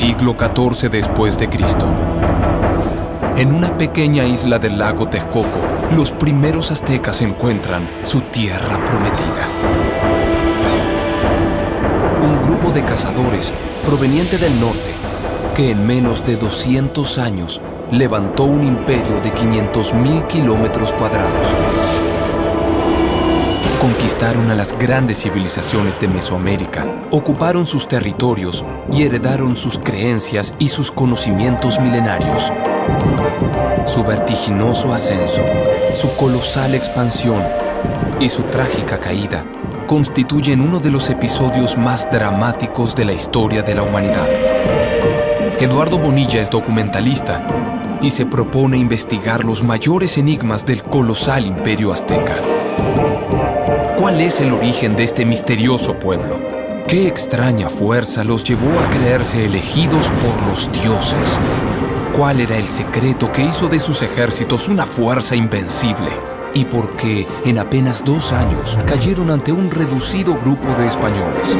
siglo XIV después de Cristo. En una pequeña isla del lago Texcoco, los primeros aztecas encuentran su tierra prometida. Un grupo de cazadores proveniente del norte, que en menos de 200 años levantó un imperio de 500.000 kilómetros cuadrados. Conquistaron a las grandes civilizaciones de Mesoamérica, ocuparon sus territorios y heredaron sus creencias y sus conocimientos milenarios. Su vertiginoso ascenso, su colosal expansión y su trágica caída constituyen uno de los episodios más dramáticos de la historia de la humanidad. Eduardo Bonilla es documentalista y se propone investigar los mayores enigmas del colosal imperio azteca. ¿Cuál es el origen de este misterioso pueblo? ¿Qué extraña fuerza los llevó a creerse elegidos por los dioses? ¿Cuál era el secreto que hizo de sus ejércitos una fuerza invencible? ¿Y por qué en apenas 2 años cayeron ante un reducido grupo de españoles?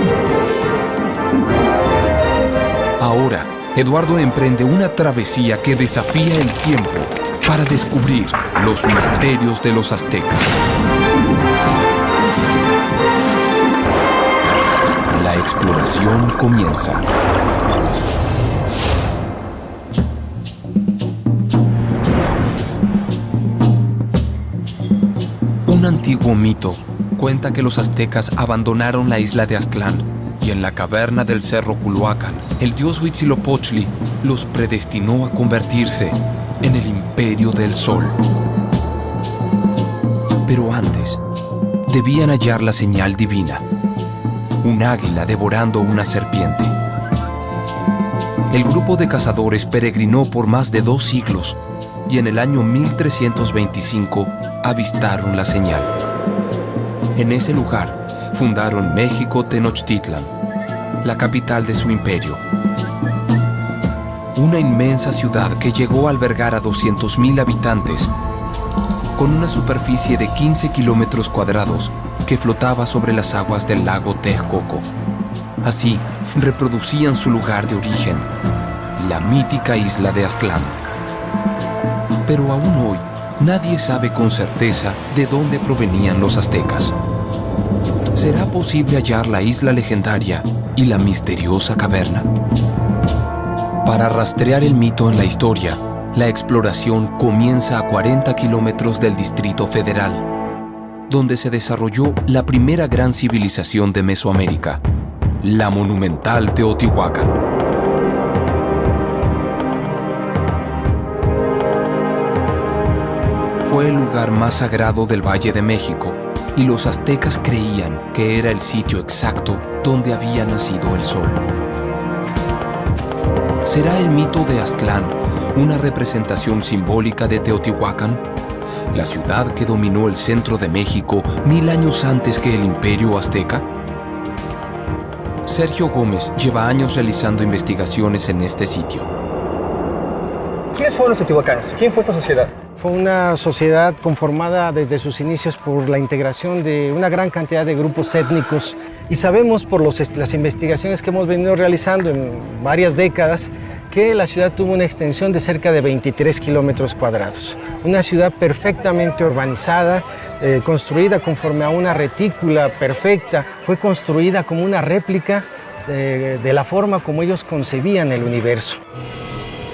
Ahora, Eduardo emprende una travesía que desafía el tiempo para descubrir los misterios de los aztecas. La exploración comienza. Un antiguo mito cuenta que los aztecas abandonaron la isla de Aztlán y en la caverna del cerro Culhuacán, el dios Huitzilopochtli los predestinó a convertirse en el Imperio del Sol. Pero antes, debían hallar la señal divina: un águila devorando una serpiente. El grupo de cazadores peregrinó por más de 2 siglos y en el año 1325 avistaron la señal. En ese lugar fundaron México Tenochtitlan, la capital de su imperio. Una inmensa ciudad que llegó a albergar a 200.000 habitantes, con una superficie de 15 kilómetros cuadrados que flotaba sobre las aguas del lago Texcoco. Así, reproducían su lugar de origen, la mítica isla de Aztlán. Pero aún hoy, nadie sabe con certeza de dónde provenían los aztecas. ¿Será posible hallar la isla legendaria y la misteriosa caverna? Para rastrear el mito en la historia, la exploración comienza a 40 kilómetros del Distrito Federal, donde se desarrolló la primera gran civilización de Mesoamérica, la monumental Teotihuacán. Fue el lugar más sagrado del Valle de México, y los aztecas creían que era el sitio exacto donde había nacido el sol. ¿Será el mito de Aztlán una representación simbólica de Teotihuacán, la ciudad que dominó el centro de México 1000 años antes que el imperio azteca? Sergio Gómez lleva años realizando investigaciones en este sitio. ¿Quiénes fueron los teotihuacanos? ¿Quién fue esta sociedad? Fue una sociedad conformada desde sus inicios por la integración de una gran cantidad de grupos étnicos, y sabemos por las investigaciones que hemos venido realizando en varias décadas que la ciudad tuvo una extensión de cerca de 23 kilómetros cuadrados. Una ciudad perfectamente urbanizada, construida conforme a una retícula perfecta, fue construida como una réplica de la forma como ellos concebían el universo.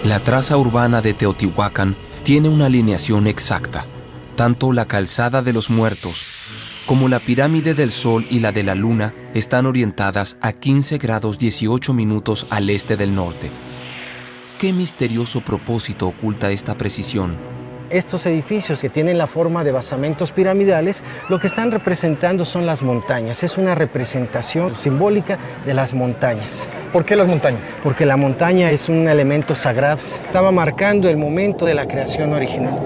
La traza urbana de Teotihuacán tiene una alineación exacta. Tanto la calzada de los muertos como la pirámide del Sol y la de la Luna están orientadas a 15 grados 18 minutos al este del norte. ¿Qué misterioso propósito oculta esta precisión? Estos edificios que tienen la forma de basamentos piramidales, lo que están representando son las montañas. Es una representación simbólica de las montañas. ¿Por qué las montañas? Porque la montaña es un elemento sagrado. Estaba marcando el momento de la creación original.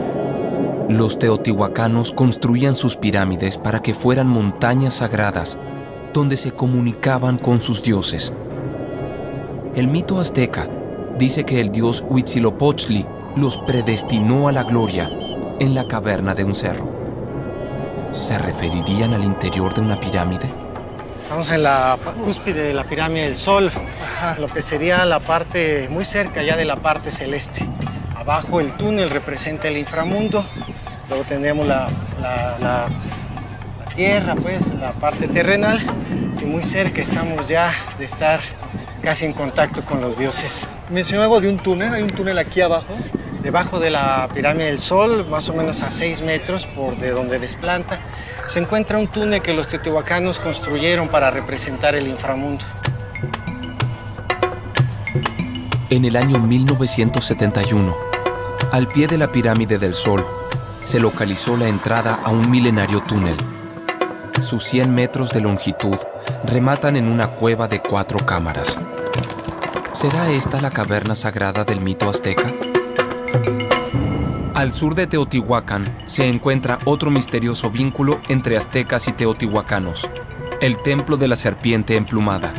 Los teotihuacanos construían sus pirámides para que fueran montañas sagradas, donde se comunicaban con sus dioses. El mito azteca dice que el dios Huitzilopochtli los predestinó a la gloria en la caverna de un cerro. ¿Se referirían al interior de una pirámide? Estamos en la cúspide de la pirámide del Sol, lo que sería la parte muy cerca ya de la parte celeste. Abajo el túnel representa el inframundo, luego tenemos la tierra, pues, la parte terrenal, y muy cerca estamos ya de estar casi en contacto con los dioses. Mencionó algo de un túnel, ¿hay un túnel aquí abajo? Debajo de la pirámide del Sol, más o menos a 6 metros de donde desplanta, se encuentra un túnel que los teotihuacanos construyeron para representar el inframundo. En el año 1971, al pie de la pirámide del Sol, se localizó la entrada a un milenario túnel. Sus 100 metros de longitud rematan en una cueva de 4 cámaras. ¿Será esta la caverna sagrada del mito azteca? Al sur de Teotihuacán se encuentra otro misterioso vínculo entre aztecas y teotihuacanos, el templo de la serpiente emplumada.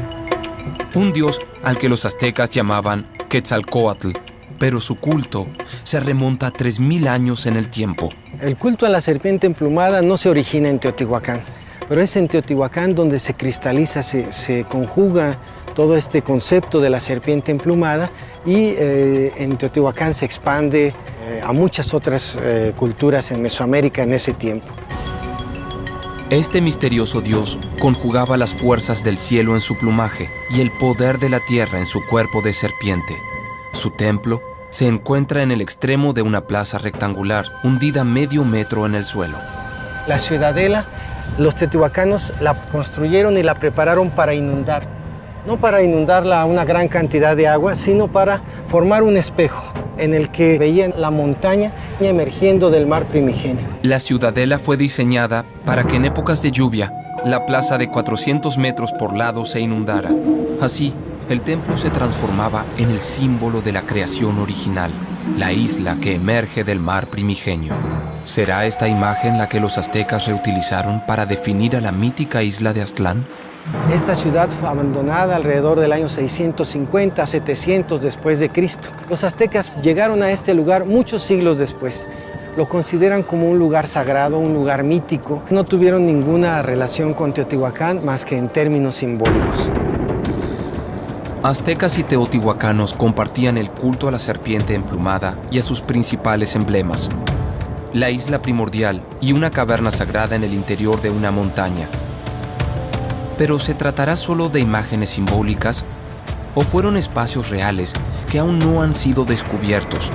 Un dios al que los aztecas llamaban Quetzalcóatl, pero su culto se remonta a 3000 años en el tiempo. El culto a la serpiente emplumada no se origina en Teotihuacán, pero es en Teotihuacán donde se cristaliza, se conjuga todo este concepto de la serpiente emplumada y en Teotihuacán se expande a muchas otras culturas en Mesoamérica en ese tiempo. Este misterioso dios conjugaba las fuerzas del cielo en su plumaje y el poder de la tierra en su cuerpo de serpiente. Su templo se encuentra en el extremo de una plaza rectangular, hundida medio metro en el suelo. La ciudadela, los teotihuacanos la construyeron y la prepararon para inundar. No para inundarla a una gran cantidad de agua, sino para formar un espejo en el que veían la montaña emergiendo del mar primigenio. La ciudadela fue diseñada para que en épocas de lluvia la plaza de 400 metros por lado se inundara. Así, el templo se transformaba en el símbolo de la creación original, la isla que emerge del mar primigenio. ¿Será esta imagen la que los aztecas reutilizaron para definir a la mítica isla de Aztlán? Esta ciudad fue abandonada alrededor del año 650, 700 después de Cristo. Los aztecas llegaron a este lugar muchos siglos después. Lo consideran como un lugar sagrado, un lugar mítico. No tuvieron ninguna relación con Teotihuacán más que en términos simbólicos. Aztecas y teotihuacanos compartían el culto a la serpiente emplumada y a sus principales emblemas: la isla primordial y una caverna sagrada en el interior de una montaña. ¿Pero se tratará solo de imágenes simbólicas o fueron espacios reales que aún no han sido descubiertos?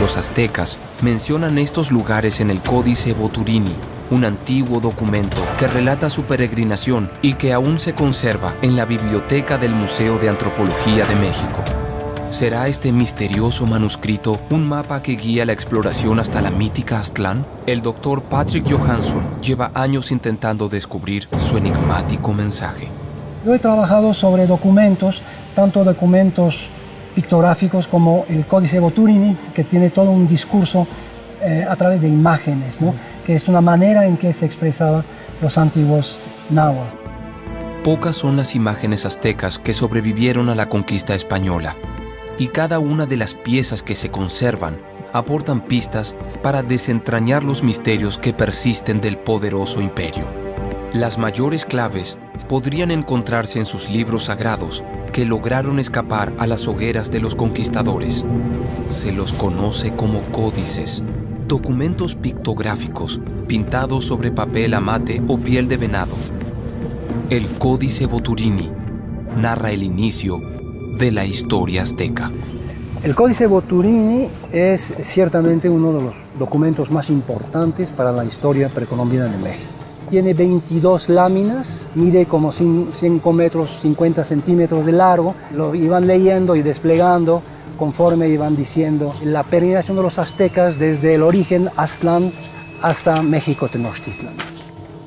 Los aztecas mencionan estos lugares en el Códice Boturini, un antiguo documento que relata su peregrinación y que aún se conserva en la biblioteca del Museo de Antropología de México. ¿Será este misterioso manuscrito un mapa que guía la exploración hasta la mítica Aztlán? El doctor Patrick Johansson lleva años intentando descubrir su enigmático mensaje. Yo he trabajado sobre documentos, tanto documentos pictográficos como el Códice Boturini, que tiene todo un discurso a través de imágenes, ¿no? Que es una manera en que se expresaban los antiguos nahuas. Pocas son las imágenes aztecas que sobrevivieron a la conquista española, y cada una de las piezas que se conservan aportan pistas para desentrañar los misterios que persisten del poderoso imperio. Las mayores claves podrían encontrarse en sus libros sagrados que lograron escapar a las hogueras de los conquistadores. Se los conoce como códices, documentos pictográficos pintados sobre papel amate o piel de venado. El Códice Boturini narra el inicio de la historia azteca. El Códice Boturini es ciertamente uno de los documentos más importantes para la historia precolombina de México. Tiene 22 láminas, mide como 5 metros, 50 centímetros de largo. Lo iban leyendo y desplegando conforme iban diciendo la peregrinación de los aztecas desde el origen Aztlán hasta México Tenochtitlan.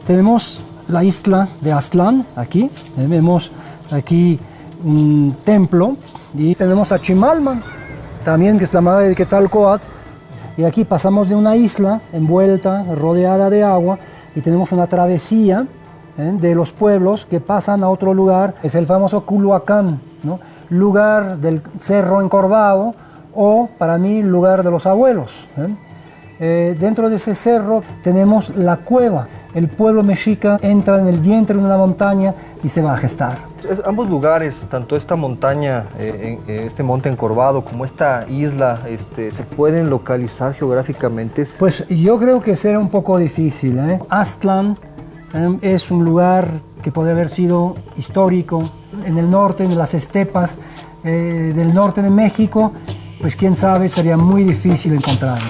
Tenemos la isla de Aztlán aquí, vemos aquí un templo y tenemos a Chimalman, también que es la madre de Quetzalcóatl, y aquí pasamos de una isla envuelta, rodeada de agua, y tenemos una travesía de los pueblos que pasan a otro lugar, es el famoso Culhuacán, ¿no? Lugar del cerro encorvado, o para mí lugar de los abuelos. Dentro de ese cerro tenemos la cueva. El pueblo mexica entra en el vientre de una montaña y se va a gestar. Ambos lugares, tanto esta montaña, este monte encorvado, como esta isla, ¿se pueden localizar geográficamente? Pues yo creo que será un poco difícil, ¿eh? Aztlán es un lugar que puede haber sido histórico en el norte, en las estepas del norte de México, pues quién sabe, sería muy difícil encontrarlo.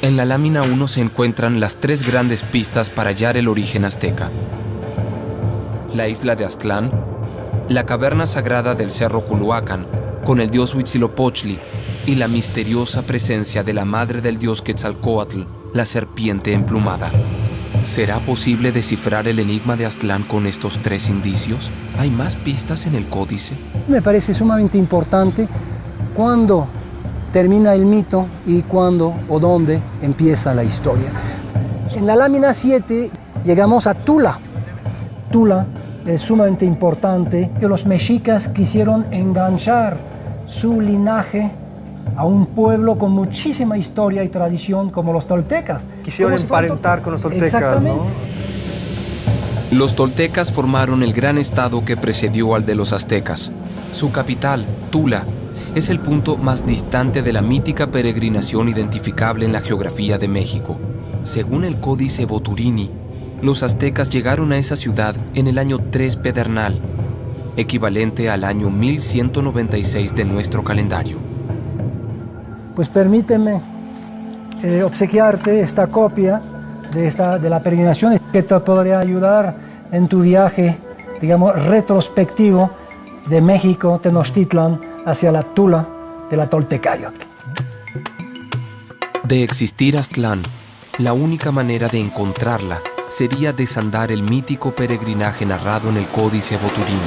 En la lámina 1 se encuentran las 3 grandes pistas para hallar el origen azteca: la isla de Aztlán, la caverna sagrada del cerro Culhuacán, con el dios Huitzilopochtli, y la misteriosa presencia de la madre del dios Quetzalcóatl, la serpiente emplumada. ¿Será posible descifrar el enigma de Aztlán con estos 3 indicios? ¿Hay más pistas en el códice? Me parece sumamente importante cuándo termina el mito y cuándo o dónde empieza la historia. En la lámina 7 llegamos a Tula. Tula es sumamente importante, que los mexicas quisieron enganchar su linaje a un pueblo con muchísima historia y tradición como los toltecas. Quisieron emparentar con los toltecas, exactamente, ¿no? Los toltecas formaron el gran estado que precedió al de los aztecas. Su capital, Tula, es el punto más distante de la mítica peregrinación identificable en la geografía de México. Según el Códice Boturini, los aztecas llegaron a esa ciudad en el año 3 Pedernal, equivalente al año 1196 de nuestro calendario. Pues permíteme obsequiarte esta copia de la peregrinación que te podría ayudar en tu viaje, digamos, retrospectivo de México, Tenochtitlan, hacia la Tula de la Toltecayotl. De existir Aztlán, la única manera de encontrarla sería desandar el mítico peregrinaje narrado en el Códice Boturini.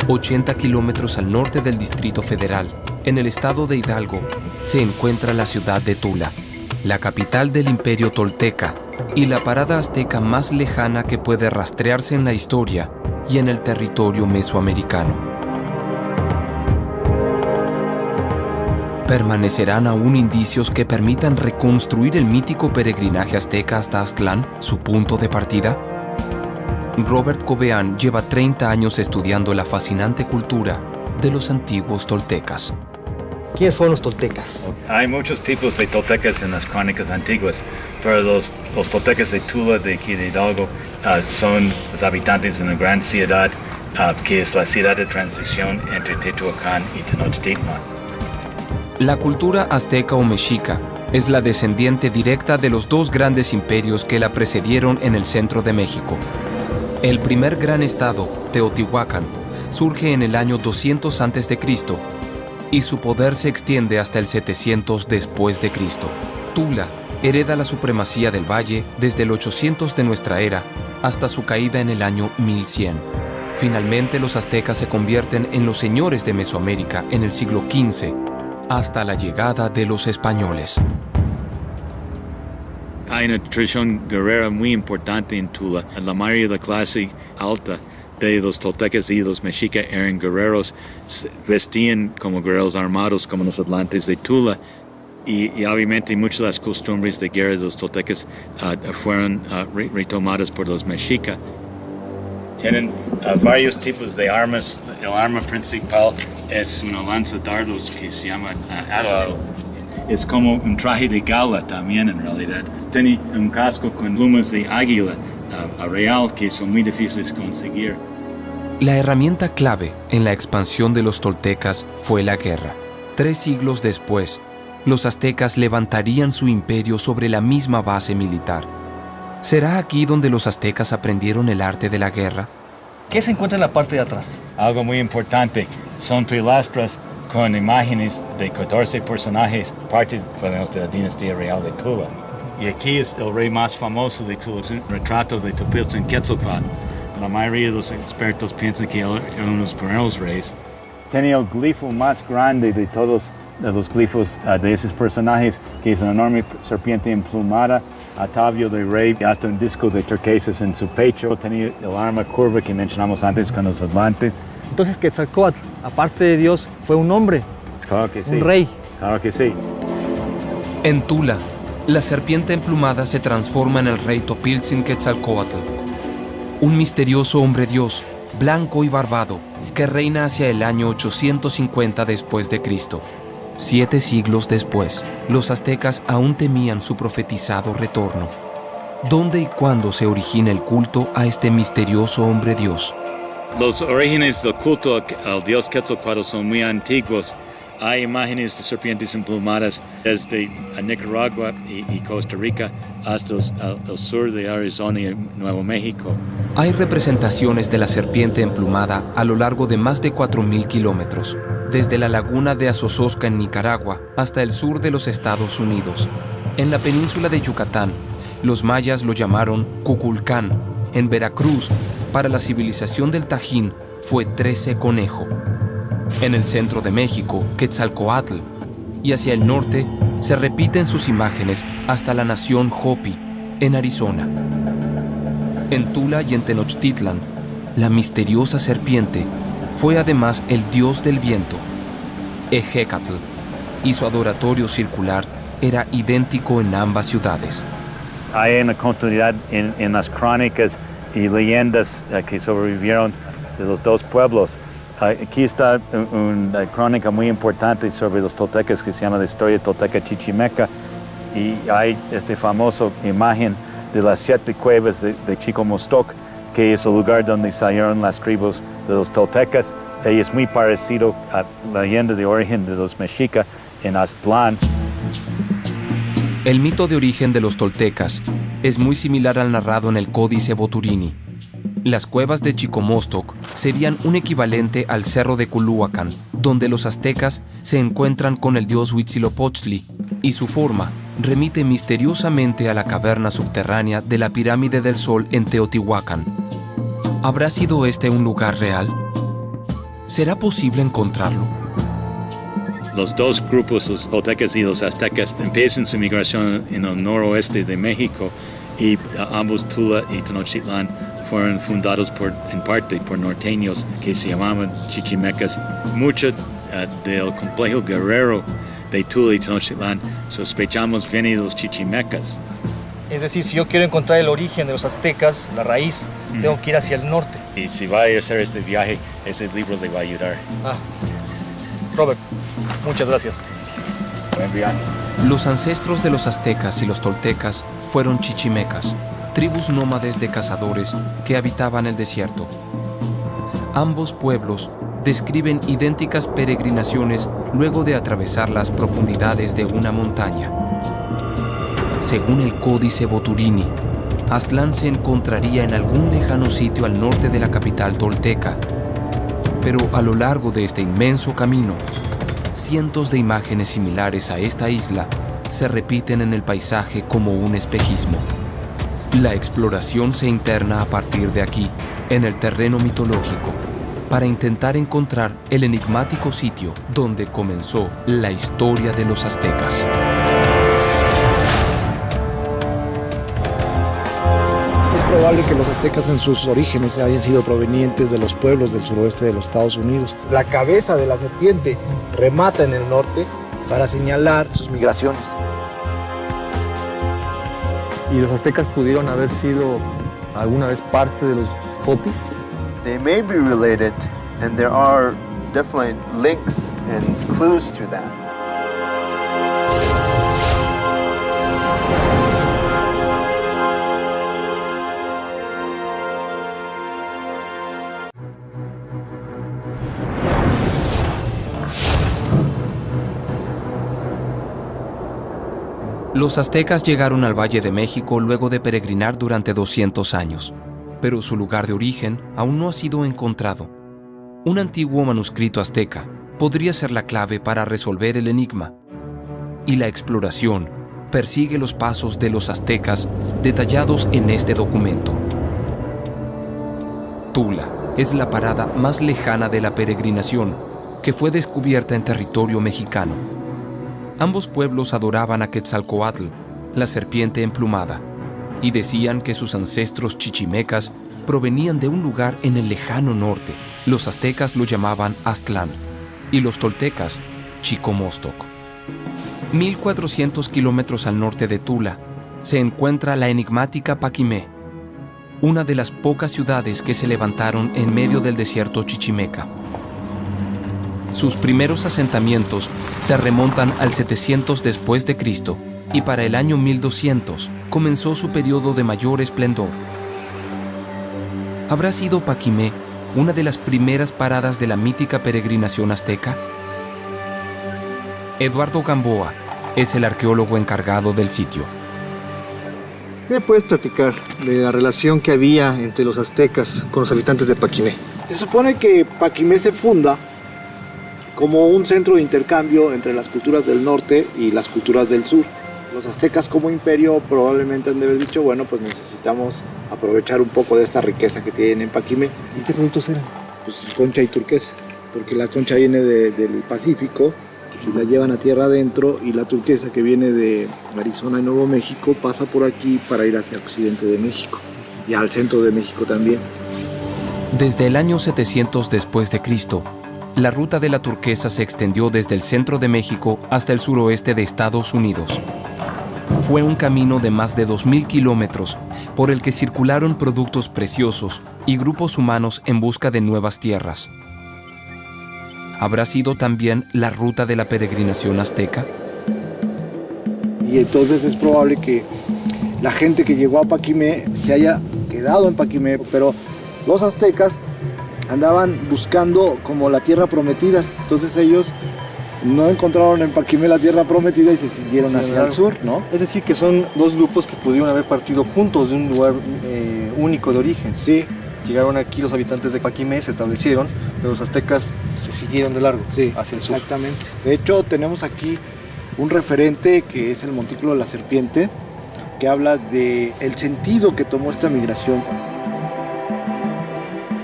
80 kilómetros al norte del Distrito Federal, en el estado de Hidalgo, se encuentra la ciudad de Tula, la capital del imperio tolteca y la parada azteca más lejana que puede rastrearse en la historia y en el territorio mesoamericano. ¿Permanecerán aún indicios que permitan reconstruir el mítico peregrinaje azteca hasta Aztlán, su punto de partida? Robert Cobean lleva 30 años estudiando la fascinante cultura de los antiguos toltecas. ¿Quiénes fueron los toltecas? Hay muchos tipos de toltecas en las crónicas antiguas, pero los toltecas de Tula, de aquí de Hidalgo, son los habitantes de una gran ciudad, que es la ciudad de transición entre Teotihuacán y Tenochtitlan. La cultura azteca o mexica es la descendiente directa de los 2 grandes imperios que la precedieron en el centro de México. El primer gran estado, Teotihuacán, surge en el año 200 a.C. y su poder se extiende hasta el 700 después de Cristo. Tula hereda la supremacía del valle desde el 800 de nuestra era hasta su caída en el año 1100. Finalmente, los aztecas se convierten en los señores de Mesoamérica en el siglo XV, hasta la llegada de los españoles. Hay una tradición guerrera muy importante en Tula. La mayoría de la clase alta de los toltecas y los mexicas eran guerreros, vestían como guerreros armados como los atlantes de Tula. Y obviamente muchas de las costumbres de guerra de los toltecas fueron retomadas por los mexicas. Tienen varios tipos de armas. El arma principal es una lanza dardos que se llama arado. Es como un traje de gala también en realidad. Tiene un casco con plumas de águila real que son muy difíciles de conseguir. La herramienta clave en la expansión de los toltecas fue la guerra. 3 siglos después, los aztecas levantarían su imperio sobre la misma base militar. ¿Será aquí donde los aztecas aprendieron el arte de la guerra? ¿Qué se encuentra en la parte de atrás? Algo muy importante, son pilastras con imágenes de 14 personajes, parte de la dinastía real de Tula. Y aquí es el rey más famoso de Tula, es un retrato de Topiltzin Quetzalcóatl. La mayoría de los expertos piensan que él era uno de los primeros reyes. Tenía el glifo más grande de todos los glifos de esos personajes, que es una enorme serpiente emplumada, atavio de rey, hasta un disco de turquesas en su pecho. Tenía el arma curva que mencionamos antes con los atlantes. Entonces Quetzalcóatl, aparte de Dios, fue un hombre, Claro que sí. un rey. Claro que sí. En Tula, la serpiente emplumada se transforma en el rey Topiltzin Quetzalcóatl, un misterioso hombre dios, blanco y barbado, que reina hacia el año 850 después de Cristo. 7 siglos después, los aztecas aún temían su profetizado retorno. ¿Dónde y cuándo se origina el culto a este misterioso hombre dios? Los orígenes del culto al dios Quetzalcóatl son muy antiguos. Hay imágenes de serpientes emplumadas desde Nicaragua y Costa Rica hasta el sur de Arizona y Nuevo México. Hay representaciones de la serpiente emplumada a lo largo de más de 4.000 kilómetros, desde la laguna de Azozosca en Nicaragua hasta el sur de los Estados Unidos. En la península de Yucatán, los mayas lo llamaron Cuculcán. En Veracruz, para la civilización del Tajín, fue 13 conejo. En el centro de México, Quetzalcóatl, y hacia el norte se repiten sus imágenes hasta la nación Hopi, en Arizona. En Tula y en Tenochtitlan, la misteriosa serpiente fue además el dios del viento, Ejecatl, y su adoratorio circular era idéntico en ambas ciudades. Hay una continuidad en las crónicas y leyendas que sobrevivieron de los dos pueblos. Aquí está una crónica muy importante sobre los toltecas que se llama la historia tolteca chichimeca, y hay esta famosa imagen de las 7 cuevas de Chicomostoc, que es el lugar donde salieron las tribus de los toltecas. Y es muy parecido a la leyenda de origen de los mexicas en Aztlán. El mito de origen de los toltecas es muy similar al narrado en el Códice Boturini. Las cuevas de Chicomostoc serían un equivalente al cerro de Culhuacán, donde los aztecas se encuentran con el dios Huitzilopochtli, y su forma remite misteriosamente a la caverna subterránea de la Pirámide del Sol en Teotihuacán. ¿Habrá sido este un lugar real? ¿Será posible encontrarlo? Los dos grupos, los toltecas y los aztecas, empiezan su migración en el noroeste de México, y ambos Tula y Tenochtitlán fueron fundados en parte por norteños que se llamaban chichimecas. Mucho del complejo guerrero de Tula y Tenochtitlán sospechamos viene de los chichimecas. Es decir, si yo quiero encontrar el origen de los aztecas, la raíz, tengo que ir hacia el norte. Y si va a hacer este viaje, ese libro le va a ayudar. Robert, muchas gracias. Buen viaje. Los ancestros de los aztecas y los toltecas fueron chichimecas, tribus nómades de cazadores que habitaban el desierto. Ambos pueblos describen idénticas peregrinaciones luego de atravesar las profundidades de una montaña. Según el Códice Boturini, Aztlán se encontraría en algún lejano sitio al norte de la capital tolteca. Pero a lo largo de este inmenso camino, cientos de imágenes similares a esta isla se repiten en el paisaje como un espejismo. La exploración se interna a partir de aquí, en el terreno mitológico, para intentar encontrar el enigmático sitio donde comenzó la historia de los aztecas. Es probable que los aztecas en sus orígenes hayan sido provenientes de los pueblos del suroeste de los Estados Unidos. La cabeza de la serpiente remata en el norte para señalar sus migraciones. ¿Y los aztecas pudieron haber sido alguna vez parte de los Hopis? They may be related, and there are definitely links and clues to that. Los aztecas llegaron al Valle de México luego de peregrinar durante 200 años, pero su lugar de origen aún no ha sido encontrado. Un antiguo manuscrito azteca podría ser la clave para resolver el enigma, y la exploración persigue los pasos de los aztecas detallados en este documento. Tula es la parada más lejana de la peregrinación, que fue descubierta en territorio mexicano. Ambos pueblos adoraban a Quetzalcóatl, la serpiente emplumada, y decían que sus ancestros chichimecas provenían de un lugar en el lejano norte. Los aztecas lo llamaban Aztlán y los toltecas Chicomostoc. 1400 kilómetros al norte de Tula se encuentra la enigmática Paquimé, una de las pocas ciudades que se levantaron en medio del desierto chichimeca. Sus primeros asentamientos se remontan al 700 después de Cristo y para el año 1200 comenzó su periodo de mayor esplendor. ¿Habrá sido Paquimé una de las primeras paradas de la mítica peregrinación azteca? Eduardo Gamboa es el arqueólogo encargado del sitio. ¿Qué me puedes platicar de la relación que había entre los aztecas con los habitantes de Paquimé? Se supone que Paquimé se funda como un centro de intercambio entre las culturas del norte y las culturas del sur. Los aztecas como imperio probablemente han de haber dicho, bueno, pues necesitamos aprovechar un poco de esta riqueza que tienen en Paquimé. ¿Y qué productos eran? Pues concha y turquesa, porque la concha viene del Pacífico y la llevan a tierra adentro, y la turquesa, que viene de Arizona y Nuevo México, pasa por aquí para ir hacia el occidente de México y al centro de México también. Desde el año 700 después de Cristo, la ruta de la turquesa se extendió desde el centro de México hasta el suroeste de Estados Unidos. Fue un camino de más de 2000 kilómetros por el que circularon productos preciosos y grupos humanos en busca de nuevas tierras. ¿Habrá sido también la ruta de la peregrinación azteca? Y entonces es probable que la gente que llegó a Paquimé se haya quedado en Paquimé, pero los aztecas andaban buscando como la tierra prometida, entonces ellos no encontraron en Paquimé la tierra prometida y se siguieron hacia el sur, ¿no? Es decir, que son dos grupos que pudieron haber partido juntos de un lugar único de origen. Sí. Llegaron aquí los habitantes de Paquimé, se establecieron, pero los aztecas se siguieron de largo, sí, hacia el sur. Exactamente. De hecho, tenemos aquí un referente que es el Montículo de la Serpiente, que habla de el sentido que tomó esta migración.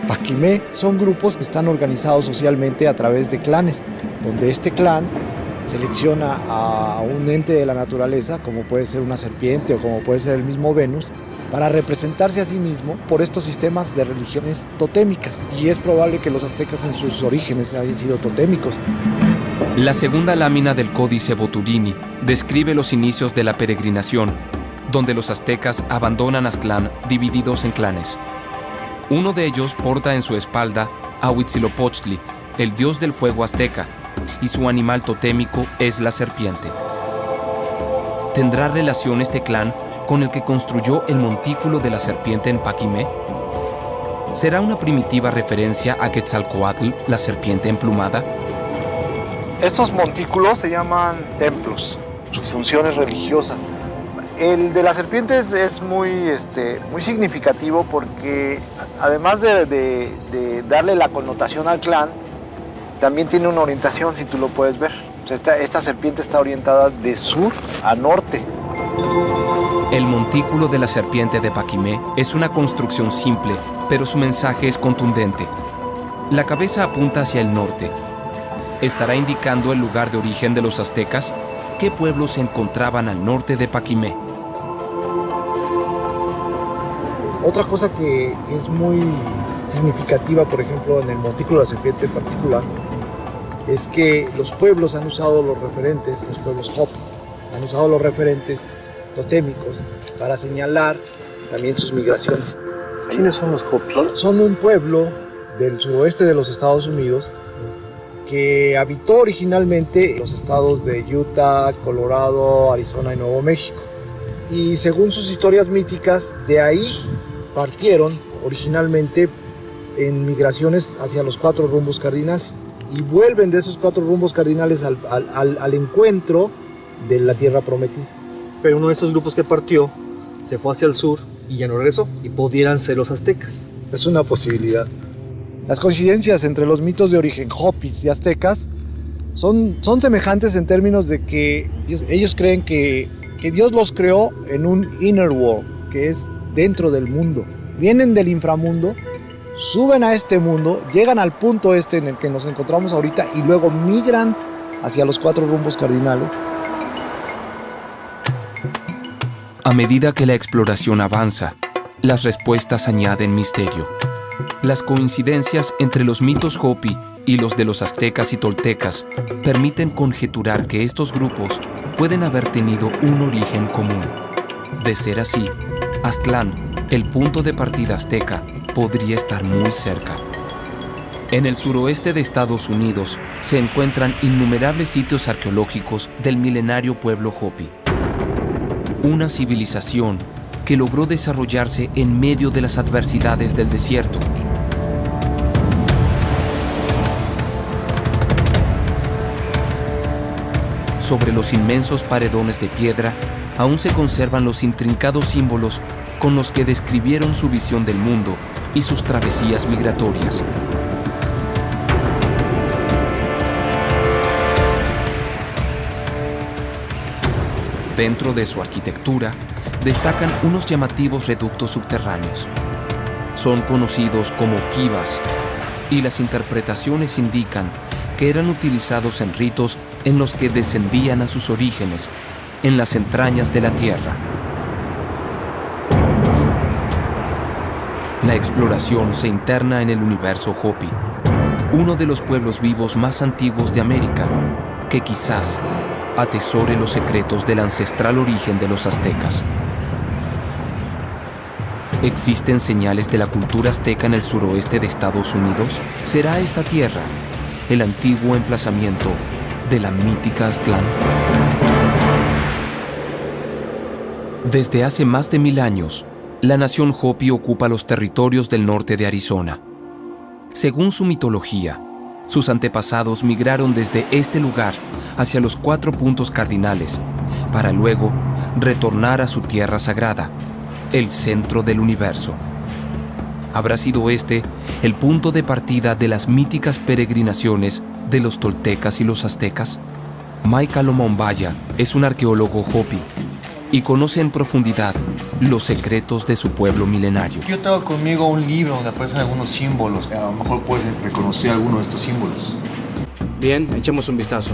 Paquimé son grupos que están organizados socialmente a través de clanes, donde este clan selecciona a un ente de la naturaleza, como puede ser una serpiente o como puede ser el mismo Venus, para representarse a sí mismo por estos sistemas de religiones totémicas. Y es probable que los aztecas en sus orígenes hayan sido totémicos. La segunda lámina del Códice Boturini describe los inicios de la peregrinación, donde los aztecas abandonan Aztlán divididos en clanes. Uno de ellos porta en su espalda a Huitzilopochtli, el dios del fuego azteca, y su animal totémico es la serpiente. ¿Tendrá relación este clan con el que construyó el montículo de la serpiente en Paquimé? ¿Será una primitiva referencia a Quetzalcóatl, la serpiente emplumada? Estos montículos se llaman templos, sus funciones religiosas. El de la serpiente es muy significativo porque además de darle la connotación al clan, también tiene una orientación, si tú lo puedes ver. O sea, esta serpiente está orientada de sur a norte. El montículo de la serpiente de Paquimé es una construcción simple, pero su mensaje es contundente. La cabeza apunta hacia el norte. ¿Estará indicando el lugar de origen de los aztecas? ¿Qué pueblos se encontraban al norte de Paquimé? Otra cosa que es muy significativa, por ejemplo, en el montículo de la serpiente en particular, es que los pueblos han usado los referentes, los pueblos Hopi, han usado los referentes totémicos para señalar también sus migraciones. ¿Quiénes son los Hopi? Son un pueblo del suroeste de los Estados Unidos que habitó originalmente los estados de Utah, Colorado, Arizona y Nuevo México. Y según sus historias míticas, de ahí partieron originalmente en migraciones hacia los 4 rumbos cardinales. Y vuelven de esos 4 rumbos cardinales al encuentro de la tierra prometida. Pero uno de estos grupos que partió se fue hacia el sur y ya no regresó, y pudieran ser los aztecas. Es una posibilidad. Las coincidencias entre los mitos de origen Hopis y aztecas son semejantes en términos de que ellos creen que Dios los creó en un inner world, que es dentro del mundo. Vienen del inframundo, suben a este mundo, llegan al punto este en el que nos encontramos ahorita y luego migran hacia los 4 rumbos cardinales. A medida que la exploración avanza, las respuestas añaden misterio. Las coincidencias entre los mitos Hopi y los de los aztecas y toltecas permiten conjeturar que estos grupos pueden haber tenido un origen común. De ser así, Aztlán, el punto de partida azteca, podría estar muy cerca. En el suroeste de Estados Unidos se encuentran innumerables sitios arqueológicos del milenario pueblo Hopi. Una civilización que logró desarrollarse en medio de las adversidades del desierto. Sobre los inmensos paredones de piedra aún se conservan los intrincados símbolos con los que describieron su visión del mundo y sus travesías migratorias. Dentro de su arquitectura destacan unos llamativos reductos subterráneos. Son conocidos como kivas y las interpretaciones indican que eran utilizados en ritos en los que descendían a sus orígenes, en las entrañas de la tierra. La exploración se interna en el universo Hopi, uno de los pueblos vivos más antiguos de América, que quizás atesore los secretos del ancestral origen de los aztecas. ¿Existen señales de la cultura azteca en el suroeste de Estados Unidos? ¿Será esta tierra el antiguo emplazamiento de la mítica Aztlán? Desde hace más de 1000 años, la nación Hopi ocupa los territorios del norte de Arizona. Según su mitología, sus antepasados migraron desde este lugar hacia los 4 puntos cardinales, para luego retornar a su tierra sagrada, el centro del universo. ¿Habrá sido este el punto de partida de las míticas peregrinaciones de los toltecas y los aztecas? Mike Alomombaya es un arqueólogo Hopi y conoce en profundidad los secretos de su pueblo milenario. Yo traigo conmigo un libro donde aparecen algunos símbolos. A lo mejor puedes reconocer alguno de estos símbolos. Bien, echemos un vistazo.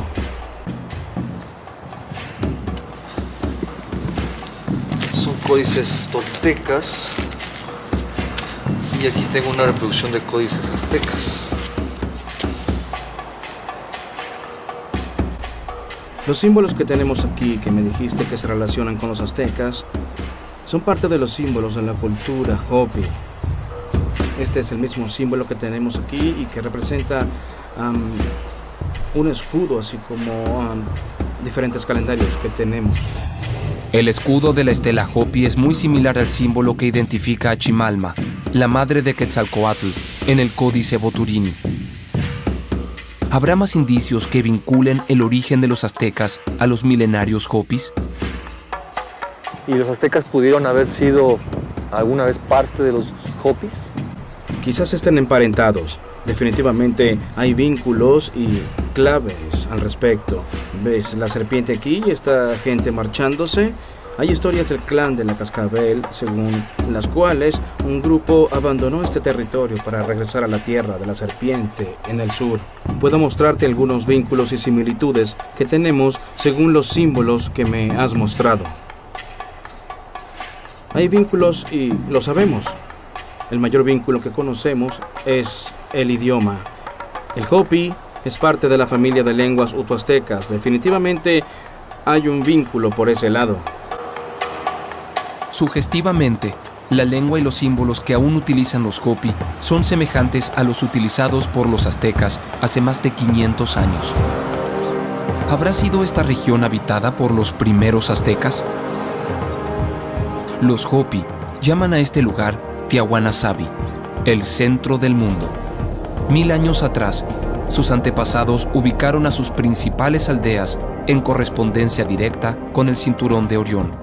Son códices toltecas. Y aquí tengo una reproducción de códices aztecas. Los símbolos que tenemos aquí, que me dijiste que se relacionan con los aztecas, son parte de los símbolos de la cultura Hopi. Este es el mismo símbolo que tenemos aquí y que representa un escudo, así como diferentes calendarios que tenemos. El escudo de la estela Hopi es muy similar al símbolo que identifica a Chimalma, la madre de Quetzalcóatl, en el Códice Boturini. ¿Habrá más indicios que vinculen el origen de los aztecas a los milenarios Hopis? ¿Y los aztecas pudieron haber sido alguna vez parte de los Hopis? Quizás estén emparentados. Definitivamente hay vínculos y claves al respecto. ¿Ves la serpiente aquí y esta gente marchándose? Hay historias del clan de la Cascabel, según las cuales un grupo abandonó este territorio para regresar a la tierra de la serpiente en el sur. Puedo mostrarte algunos vínculos y similitudes que tenemos según los símbolos que me has mostrado. Hay vínculos y lo sabemos. El mayor vínculo que conocemos es el idioma. El Hopi es parte de la familia de lenguas utoaztecas. Definitivamente hay un vínculo por ese lado. Sugestivamente, la lengua y los símbolos que aún utilizan los Hopi son semejantes a los utilizados por los aztecas hace más de 500 años. ¿Habrá sido esta región habitada por los primeros aztecas? Los Hopi llaman a este lugar Tiahuanasabi, el centro del mundo. 1000 años atrás, sus antepasados ubicaron a sus principales aldeas en correspondencia directa con el cinturón de Orión.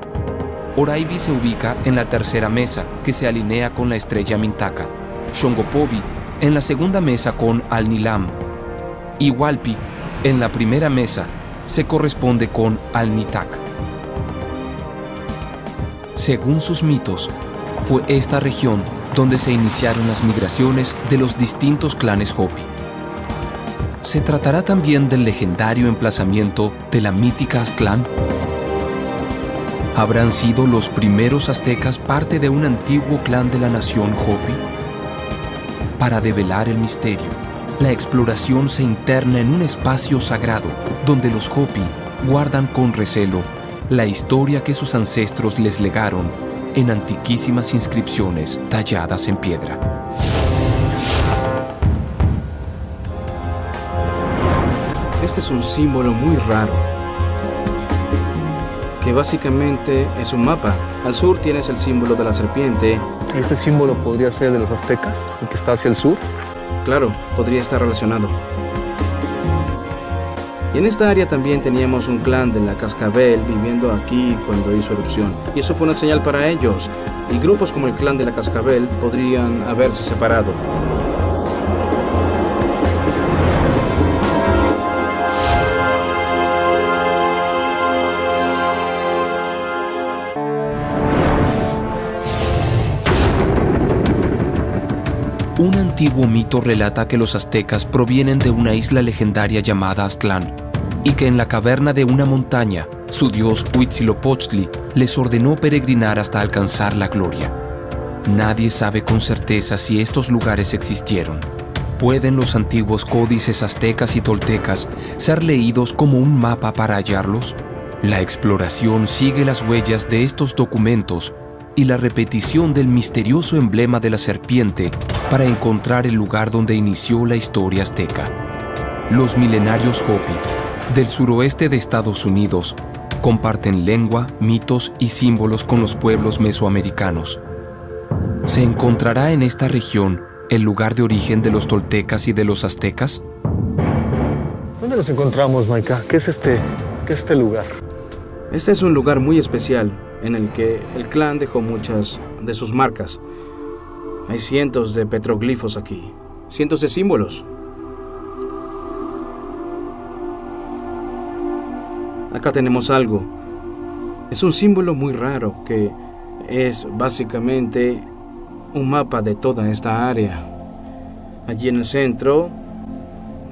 Oraibi se ubica en la tercera mesa, que se alinea con la estrella Mintaka. Shongopovi en la segunda mesa con Al-Nilam. Y Hualpi, en la primera mesa, se corresponde con Al-Nitak. Según sus mitos, fue esta región donde se iniciaron las migraciones de los distintos clanes Hopi. ¿Se tratará también del legendario emplazamiento de la mítica Aztlán? ¿Habrán sido los primeros aztecas parte de un antiguo clan de la nación Hopi? Para develar el misterio la exploración se interna en un espacio sagrado donde los Hopi guardan con recelo la historia que sus ancestros les legaron en antiquísimas inscripciones talladas en piedra. Este es un símbolo muy raro, que básicamente es un mapa. Al sur tienes el símbolo de la serpiente. ¿Este símbolo podría ser de los aztecas, el que está hacia el sur? Claro, podría estar relacionado. Y en esta área también teníamos un clan de la Cascabel viviendo aquí cuando hizo erupción. Y eso fue una señal para ellos. Y grupos como el clan de la Cascabel podrían haberse separado. Un antiguo mito relata que los aztecas provienen de una isla legendaria llamada Aztlán y que en la caverna de una montaña, su dios Huitzilopochtli les ordenó peregrinar hasta alcanzar la gloria. Nadie sabe con certeza si estos lugares existieron. ¿Pueden los antiguos códices aztecas y toltecas ser leídos como un mapa para hallarlos? La exploración sigue las huellas de estos documentos y la repetición del misterioso emblema de la serpiente para encontrar el lugar donde inició la historia azteca. Los milenarios Hopi, del suroeste de Estados Unidos, comparten lengua, mitos y símbolos con los pueblos mesoamericanos. ¿Se encontrará en esta región el lugar de origen de los toltecas y de los aztecas? ¿Dónde nos encontramos, Maika? ¿Qué es este lugar? Este es un lugar muy especial en el que el clan dejó muchas de sus marcas. Hay cientos de petroglifos aquí, cientos de símbolos. Acá tenemos algo. Es un símbolo muy raro que es básicamente un mapa de toda esta área. Allí en el centro,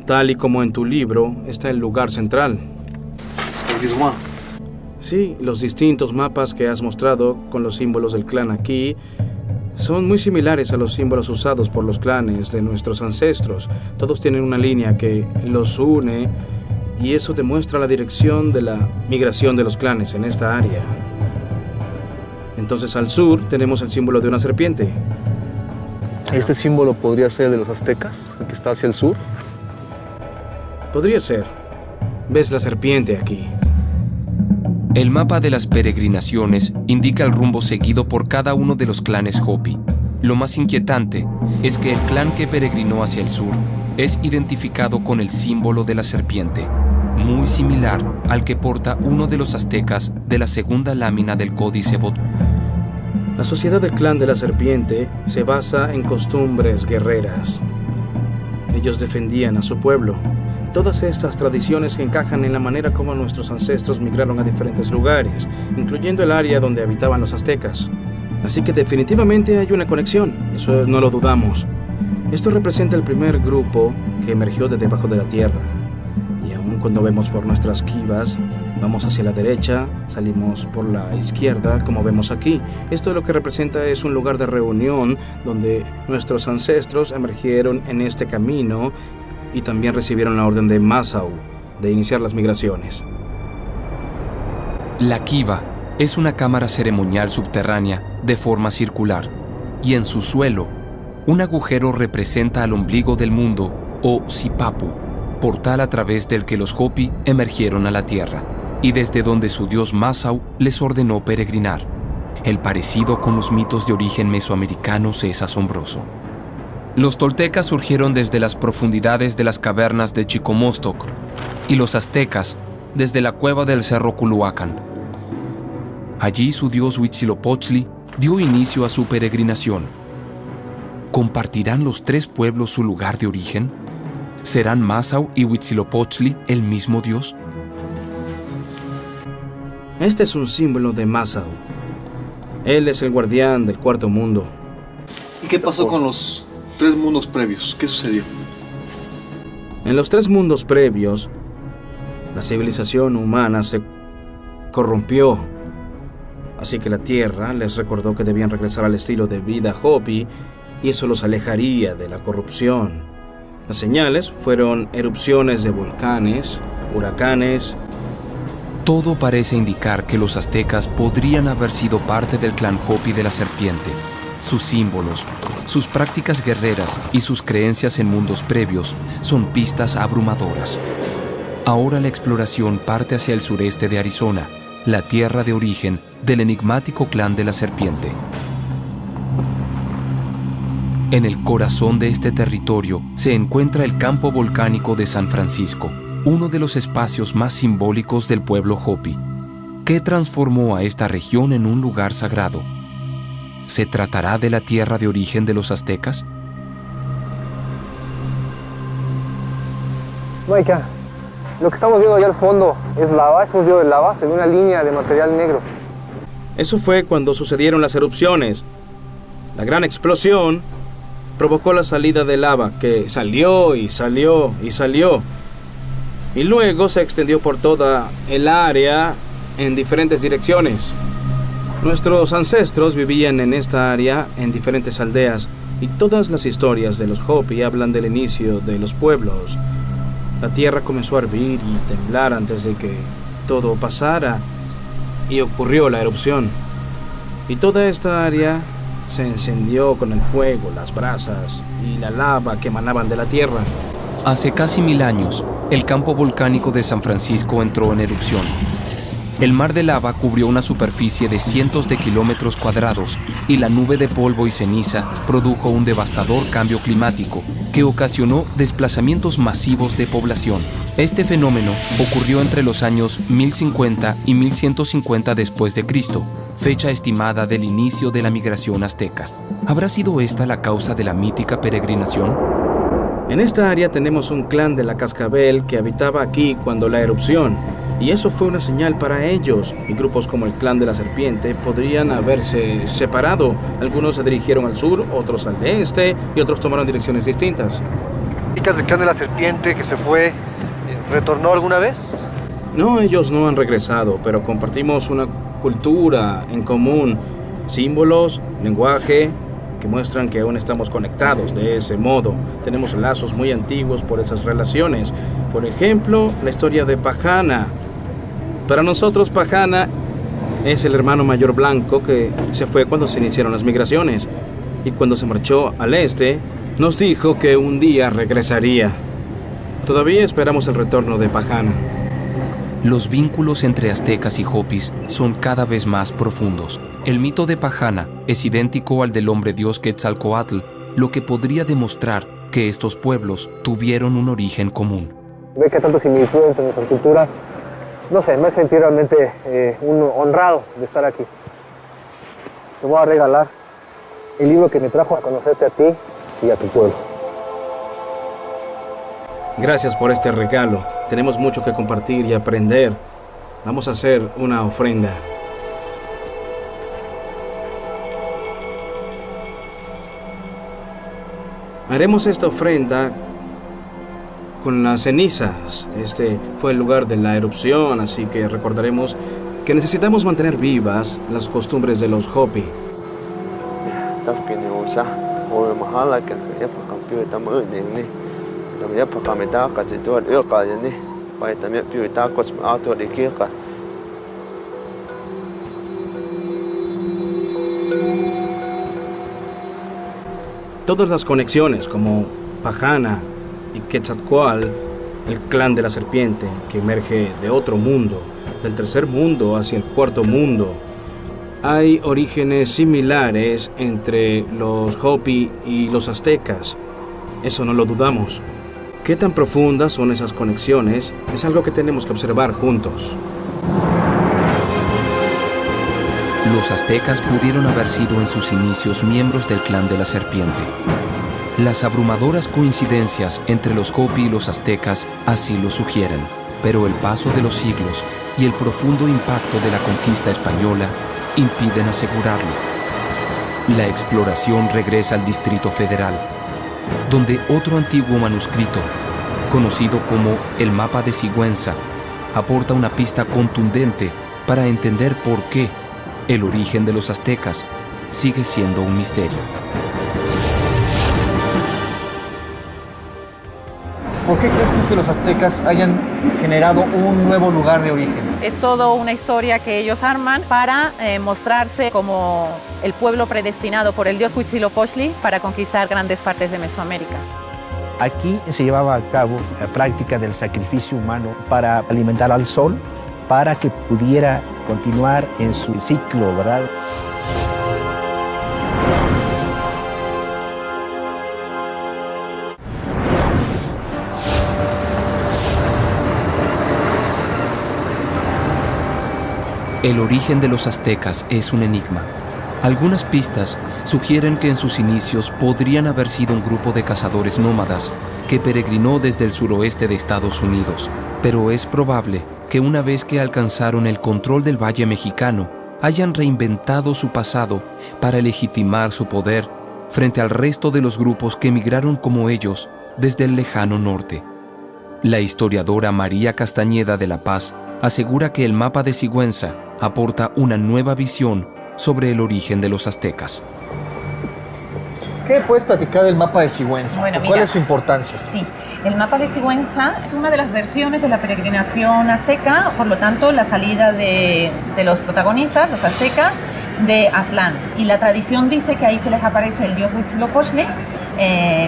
tal y como en tu libro, está el lugar central. Sí, los distintos mapas que has mostrado con los símbolos del clan aquí son muy similares a los símbolos usados por los clanes de nuestros ancestros. Todos tienen una línea que los une y eso demuestra la dirección de la migración de los clanes en esta área. Entonces al sur tenemos el símbolo de una serpiente. ¿Este símbolo podría ser de los aztecas, el que está hacia el sur? Podría ser. ¿Ves la serpiente aquí? El mapa de las peregrinaciones indica el rumbo seguido por cada uno de los clanes Hopi. Lo más inquietante es que el clan que peregrinó hacia el sur es identificado con el símbolo de la serpiente, muy similar al que porta uno de los aztecas de la segunda lámina del Códice Botú. La sociedad del clan de la serpiente se basa en costumbres guerreras. Ellos defendían a su pueblo. Todas estas tradiciones encajan en la manera como nuestros ancestros migraron a diferentes lugares, incluyendo el área donde habitaban los aztecas. Así que definitivamente hay una conexión, eso no lo dudamos. Esto representa el primer grupo que emergió de debajo de la tierra. Y aun cuando vemos por nuestras quivas, vamos hacia la derecha, salimos por la izquierda, como vemos aquí. Esto lo que representa es un lugar de reunión donde nuestros ancestros emergieron en este camino y también recibieron la orden de Massaw de iniciar las migraciones. La kiva es una cámara ceremonial subterránea de forma circular y en su suelo un agujero representa al ombligo del mundo o Sipapu, portal a través del que los Hopi emergieron a la tierra y desde donde su dios Massaw les ordenó peregrinar. El parecido con los mitos de origen mesoamericanos es asombroso. Los toltecas surgieron desde las profundidades de las cavernas de Chicomostoc y los aztecas desde la cueva del Cerro Culhuacán. Allí su dios Huitzilopochtli dio inicio a su peregrinación. ¿Compartirán los tres pueblos su lugar de origen? ¿Serán Massaw y Huitzilopochtli el mismo dios? Este es un símbolo de Massaw. Él es el guardián del cuarto mundo. ¿Y qué pasó con los 3 mundos previos? ¿Qué sucedió? En los 3 mundos previos, la civilización humana se corrompió. Así que la Tierra les recordó que debían regresar al estilo de vida Hopi y eso los alejaría de la corrupción. Las señales fueron erupciones de volcanes, huracanes. Todo parece indicar que los aztecas podrían haber sido parte del clan Hopi de la serpiente. Sus símbolos, sus prácticas guerreras y sus creencias en mundos previos son pistas abrumadoras. Ahora la exploración parte hacia el sureste de Arizona, la tierra de origen del enigmático clan de la serpiente. En el corazón de este territorio se encuentra el campo volcánico de San Francisco, uno de los espacios más simbólicos del pueblo Hopi. ¿Qué transformó a esta región en un lugar sagrado? ¿Se tratará de la tierra de origen de los aztecas? Maika, lo que estamos viendo allá al fondo es lava, es un río de lava, se ve una línea de material negro. Eso fue cuando sucedieron las erupciones. La gran explosión provocó la salida de lava que salió y salió y salió. Y luego se extendió por toda el área en diferentes direcciones. Nuestros ancestros vivían en esta área en diferentes aldeas y todas las historias de los Hopi hablan del inicio de los pueblos. La tierra comenzó a hervir y temblar antes de que todo pasara y ocurrió la erupción. Y toda esta área se encendió con el fuego, las brasas y la lava que emanaban de la tierra. Hace casi 1000 años, el campo volcánico de San Francisco entró en erupción. El mar de lava cubrió una superficie de cientos de kilómetros cuadrados y la nube de polvo y ceniza produjo un devastador cambio climático que ocasionó desplazamientos masivos de población. Este fenómeno ocurrió entre los años 1050 y 1150 después de Cristo, fecha estimada del inicio de la migración azteca. ¿Habrá sido esta la causa de la mítica peregrinación? En esta área tenemos un clan de la Cascabel que habitaba aquí cuando la erupción, y eso fue una señal para ellos. Y grupos como el clan de la serpiente podrían haberse separado. Algunos se dirigieron al sur, otros al este, y otros tomaron direcciones distintas. ¿Chicas del clan de la serpiente que se fue, retornó alguna vez? No, ellos no han regresado, pero compartimos una cultura en común, símbolos, lenguaje, que muestran que aún estamos conectados de ese modo. Tenemos lazos muy antiguos por esas relaciones. Por ejemplo, la historia de Pajana. Para nosotros, Pajana es el hermano mayor blanco que se fue cuando se iniciaron las migraciones. Y cuando se marchó al este, nos dijo que un día regresaría. Todavía esperamos el retorno de Pajana. Los vínculos entre aztecas y hopis son cada vez más profundos. El mito de Pajana es idéntico al del hombre dios Quetzalcóatl, lo que podría demostrar que estos pueblos tuvieron un origen común. Ve que tanto similitud entre nuestras culturas. No sé, me hace sentir realmente honrado de estar aquí. Te voy a regalar el libro que me trajo a conocerte a ti y a tu pueblo. Gracias por este regalo. Tenemos mucho que compartir y aprender. Vamos a hacer una ofrenda. Haremos esta ofrenda con las cenizas. Este fue el lugar de la erupción, así que recordaremos que necesitamos mantener vivas las costumbres de los Hopi. Todas las conexiones como Pajana y Quetzalcóatl, el clan de la serpiente que emerge de otro mundo, del tercer mundo hacia el cuarto mundo. Hay orígenes similares entre los Hopi y los aztecas. Eso no lo dudamos. ¿Qué tan profundas son esas conexiones? Es algo que tenemos que observar juntos. Los aztecas pudieron haber sido en sus inicios miembros del clan de la serpiente. Las abrumadoras coincidencias entre los Hopi y los aztecas así lo sugieren, pero el paso de los siglos y el profundo impacto de la conquista española impiden asegurarlo. La exploración regresa al Distrito Federal, donde otro antiguo manuscrito, conocido como el Mapa de Sigüenza, aporta una pista contundente para entender por qué el origen de los aztecas sigue siendo un misterio. ¿Por qué crees tú que los aztecas hayan generado un nuevo lugar de origen? Es toda una historia que ellos arman para mostrarse como el pueblo predestinado por el dios Huitzilopochtli para conquistar grandes partes de Mesoamérica. Aquí se llevaba a cabo la práctica del sacrificio humano para alimentar al sol, para que pudiera continuar en su ciclo, ¿verdad? El origen de los aztecas es un enigma. Algunas pistas sugieren que en sus inicios podrían haber sido un grupo de cazadores nómadas que peregrinó desde el suroeste de Estados Unidos, pero es probable que una vez que alcanzaron el control del Valle Mexicano, hayan reinventado su pasado para legitimar su poder frente al resto de los grupos que emigraron como ellos desde el lejano norte. La historiadora María Castañeda de la Paz asegura que el mapa de Sigüenza aporta una nueva visión sobre el origen de los aztecas. ¿Qué puedes platicar del mapa de Sigüenza? Bueno, ¿Cuál es su importancia? Sí, el mapa de Sigüenza es una de las versiones de la peregrinación azteca, por lo tanto la salida de los protagonistas, los aztecas, de Aztlán. Y la tradición dice que ahí se les aparece el dios Huitzilopochtli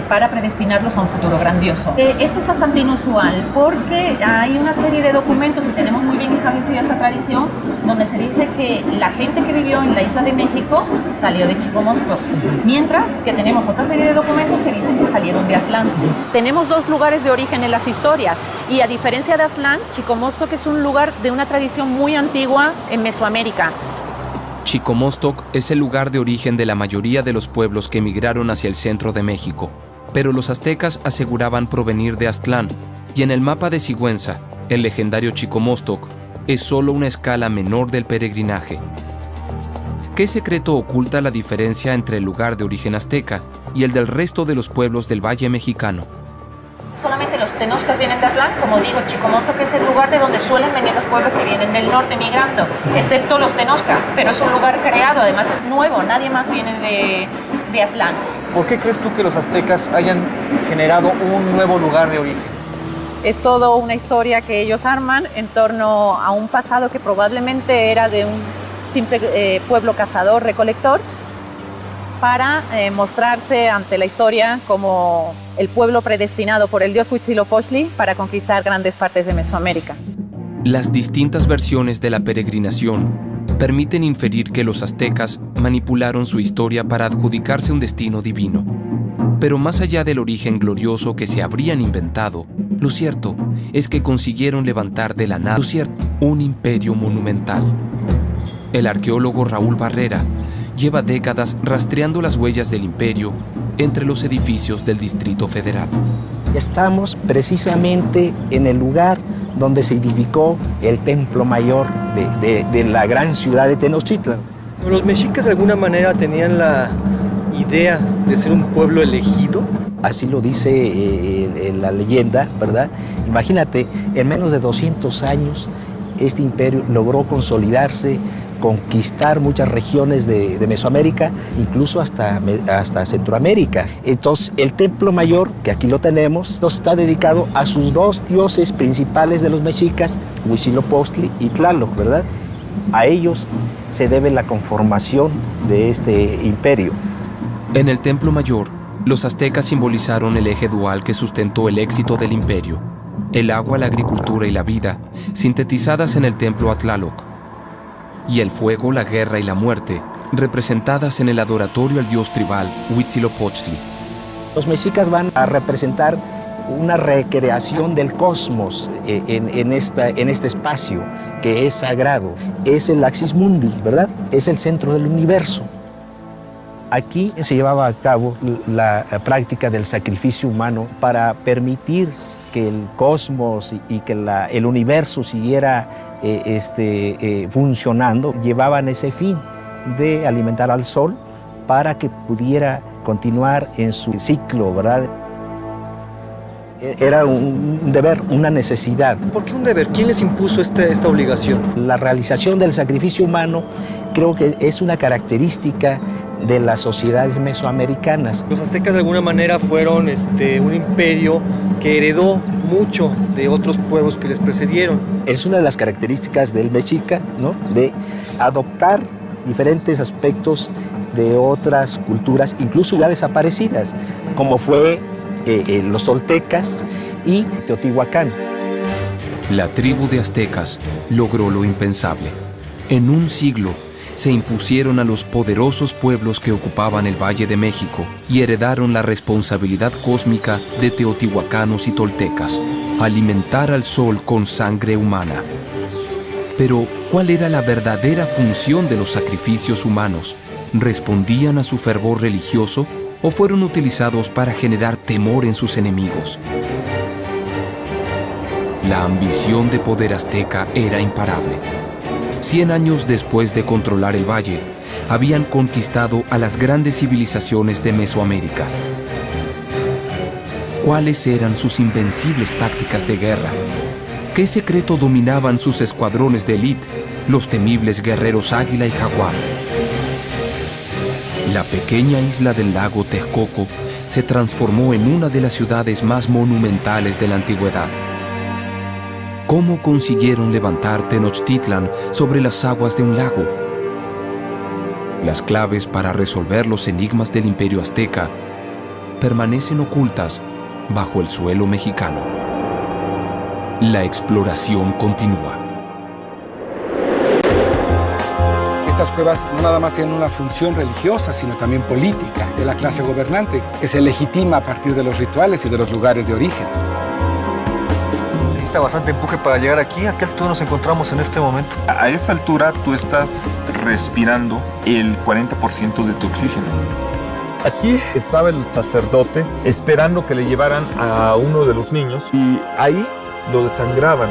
para predestinarlos a un futuro grandioso. Esto es bastante inusual porque hay una serie de documentos y tenemos muy bien establecida esa tradición donde se dice que la gente que vivió en la isla de México salió de Chicomostoc, mientras que tenemos otra serie de documentos que dicen que salieron de Aztlán. Tenemos dos lugares de origen en las historias y a diferencia de Aztlán, Chicomostoc es un lugar de una tradición muy antigua en Mesoamérica. Chicomostoc es el lugar de origen de la mayoría de los pueblos que emigraron hacia el centro de México, pero los aztecas aseguraban provenir de Aztlán, y en el mapa de Sigüenza, el legendario Chicomostoc es solo una escala menor del peregrinaje. ¿Qué secreto oculta la diferencia entre el lugar de origen azteca y el del resto de los pueblos del Valle Mexicano? Solamente los tenochcas vienen de Aztlán, como digo, Chicomostoc es el lugar de donde suelen venir los pueblos que vienen del norte migrando, excepto los tenochcas, pero es un lugar creado, además es nuevo, nadie más viene de Aztlán. ¿Por qué crees tú que los aztecas hayan generado un nuevo lugar de origen? Es toda una historia que ellos arman en torno a un pasado que probablemente era de un simple pueblo cazador-recolector, para mostrarse ante la historia como el pueblo predestinado por el dios Huitzilopochtli para conquistar grandes partes de Mesoamérica. Las distintas versiones de la peregrinación permiten inferir que los aztecas manipularon su historia para adjudicarse un destino divino. Pero más allá del origen glorioso que se habrían inventado, lo cierto es que consiguieron levantar de la nada un imperio monumental. El arqueólogo Raúl Barrera lleva décadas rastreando las huellas del imperio entre los edificios del Distrito Federal. Estamos precisamente en el lugar donde se edificó el templo mayor de la gran ciudad de Tenochtitlan. ¿Los mexicas de alguna manera tenían la idea de ser un pueblo elegido? Así lo dice la leyenda, ¿verdad? Imagínate, en menos de 200 años este imperio logró consolidarse, conquistar muchas regiones de Mesoamérica, incluso hasta Centroamérica. Entonces, el templo mayor, que aquí lo tenemos, está dedicado a sus dos dioses principales de los mexicas, Huitzilopochtli y Tlaloc, ¿verdad? A ellos se debe la conformación de este imperio. En el templo mayor, los aztecas simbolizaron el eje dual que sustentó el éxito del imperio: el agua, la agricultura y la vida, sintetizadas en el templo a Tlaloc, y el fuego, la guerra y la muerte, representadas en el adoratorio al dios tribal Huitzilopochtli. Los mexicas van a representar una recreación del cosmos en este espacio que es sagrado. Es el Axis Mundi, ¿verdad? Es el centro del universo. Aquí se llevaba a cabo la práctica del sacrificio humano para permitir que el cosmos y que el universo siguiera funcionando. Llevaban ese fin de alimentar al sol para que pudiera continuar en su ciclo, ¿verdad? Era un deber, una necesidad. ¿Por qué un deber? ¿Quién les impuso esta obligación? La realización del sacrificio humano creo que es una característica de las sociedades mesoamericanas. Los aztecas de alguna manera fueron un imperio que heredó mucho de otros pueblos que les precedieron. Es una de las características del mexica, ¿no?, de adoptar diferentes aspectos de otras culturas, incluso ya desaparecidas, como fue los toltecas y Teotihuacán. La tribu de aztecas logró lo impensable. En un siglo se impusieron a los poderosos pueblos que ocupaban el Valle de México y heredaron la responsabilidad cósmica de teotihuacanos y toltecas, alimentar al sol con sangre humana. Pero, ¿cuál era la verdadera función de los sacrificios humanos? ¿Respondían a su fervor religioso o fueron utilizados para generar temor en sus enemigos? La ambición de poder azteca era imparable. 100 años después de controlar el valle, habían conquistado a las grandes civilizaciones de Mesoamérica. ¿Cuáles eran sus invencibles tácticas de guerra? ¿Qué secreto dominaban sus escuadrones de élite, los temibles guerreros Águila y Jaguar? La pequeña isla del lago Texcoco se transformó en una de las ciudades más monumentales de la antigüedad. ¿Cómo consiguieron levantar Tenochtitlan sobre las aguas de un lago? Las claves para resolver los enigmas del Imperio Azteca permanecen ocultas bajo el suelo mexicano. La exploración continúa. Estas cuevas no nada más tienen una función religiosa, sino también política de la clase gobernante, que se legitima a partir de los rituales y de los lugares de origen. Se necesita bastante empuje para llegar aquí. ¿A qué altura nos encontramos en este momento? A esta altura tú estás respirando el 40% de tu oxígeno. Aquí estaba el sacerdote esperando que le llevaran a uno de los niños y ahí lo desangraban.